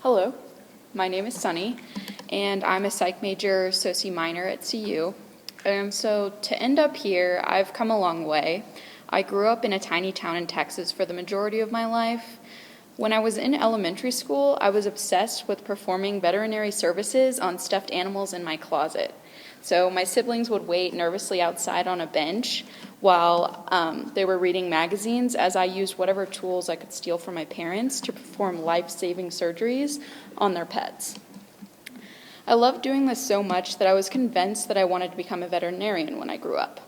Hello, my name is Sunny, and I'm a psych major, soci minor at CU. So to end up here, I've come a long way. I grew up in a tiny town in Texas for the majority of my life. When I was in elementary school, I was obsessed with performing veterinary services on stuffed animals in my closet. So my siblings would wait nervously outside on a bench while they were reading magazines as I used whatever tools I could steal from my parents to perform life-saving surgeries on their pets. I loved doing this so much that I was convinced that I wanted to become a veterinarian when I grew up.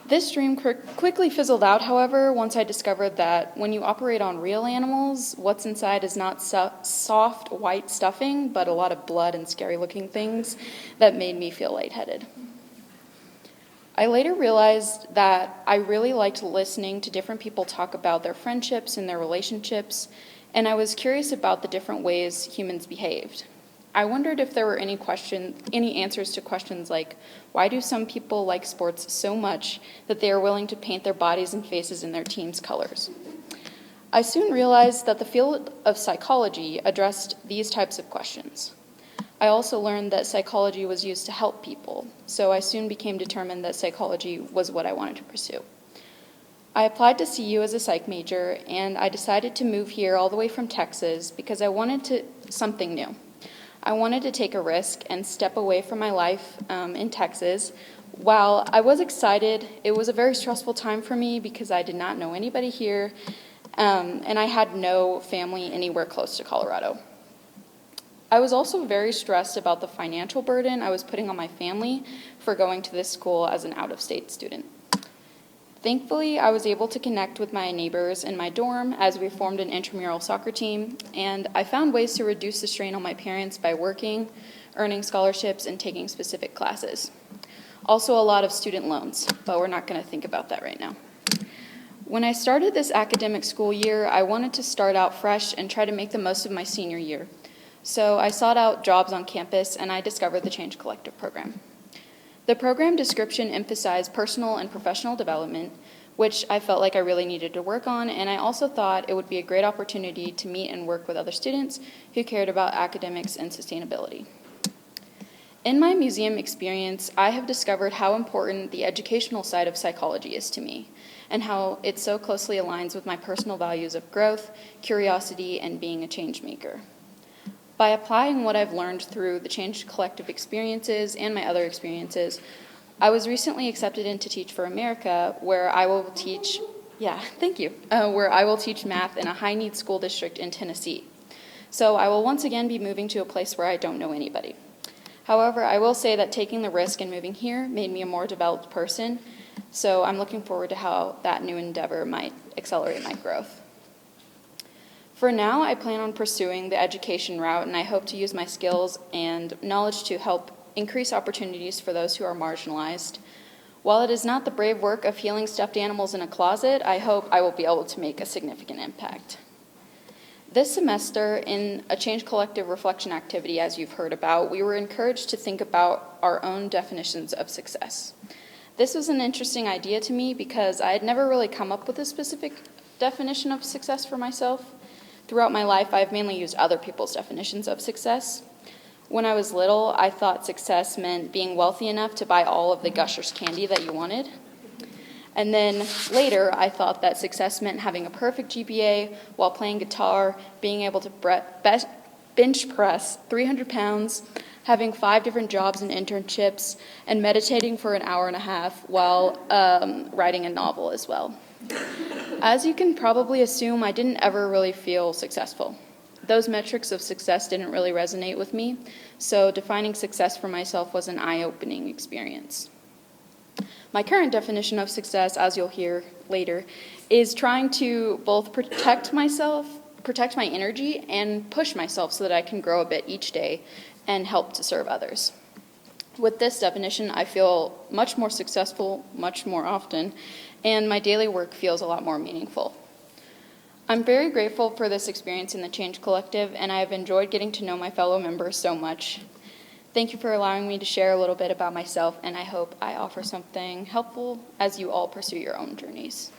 This dream quickly fizzled out, however, once I discovered that when you operate on real animals, what's inside is not soft white stuffing, but a lot of blood and scary-looking things that made me feel lightheaded. I later realized that I really liked listening to different people talk about their friendships and their relationships, and I was curious about the different ways humans behaved. I wondered if there were any answers to questions like, why do some people like sports so much that they are willing to paint their bodies and faces in their team's colors? I soon realized that the field of psychology addressed these types of questions. I also learned that psychology was used to help people, so I soon became determined that psychology was what I wanted to pursue. I applied to CU as a psych major, and I decided to move here all the way from Texas because I wanted something new. I wanted to take a risk and step away from my life in Texas. While I was excited, it was a very stressful time for me because I did not know anybody here, and I had no family anywhere close to Colorado. I was also very stressed about the financial burden I was putting on my family for going to this school as an out-of-state student. Thankfully, I was able to connect with my neighbors in my dorm as we formed an intramural soccer team, and I found ways to reduce the strain on my parents by working, earning scholarships, and taking specific classes. Also a lot of student loans, but we're not going to think about that right now. When I started this academic school year, I wanted to start out fresh and try to make the most of my senior year. So I sought out jobs on campus, and I discovered the Change Collective program. The program description emphasized personal and professional development, which I felt like I really needed to work on, and I also thought it would be a great opportunity to meet and work with other students who cared about academics and sustainability. In my museum experience, I have discovered how important the educational side of psychology is to me, and how it so closely aligns with my personal values of growth, curiosity, and being a change maker. By applying what I've learned through the Change Collective experiences and my other experiences, I was recently accepted into Teach for America, where I will teach math in a high-need school district in Tennessee. So I will once again be moving to a place where I don't know anybody. However, I will say that taking the risk and moving here made me a more developed person, so I'm looking forward to how that new endeavor might accelerate my growth. For now, I plan on pursuing the education route, and I hope to use my skills and knowledge to help increase opportunities for those who are marginalized. While it is not the brave work of healing stuffed animals in a closet, I hope I will be able to make a significant impact. This semester, in a Change Collective reflection activity, as you've heard about, we were encouraged to think about our own definitions of success. This was an interesting idea to me because I had never really come up with a specific definition of success for myself. Throughout my life, I've mainly used other people's definitions of success. When I was little, I thought success meant being wealthy enough to buy all of the Gushers candy that you wanted. And then later, I thought that success meant having a perfect GPA while playing guitar, being able to bench press 300 pounds, having 5 different jobs and internships, and meditating for an hour and a half while writing a novel as well. As you can probably assume, I didn't ever really feel successful. Those metrics of success didn't really resonate with me, so defining success for myself was an eye-opening experience. My current definition of success, as you'll hear later, is trying to both protect my energy, and push myself so that I can grow a bit each day and help to serve others. With this definition, I feel much more successful much more often, and my daily work feels a lot more meaningful. I'm very grateful for this experience in the Change Collective, and I have enjoyed getting to know my fellow members so much. Thank you for allowing me to share a little bit about myself, and I hope I offer something helpful as you all pursue your own journeys.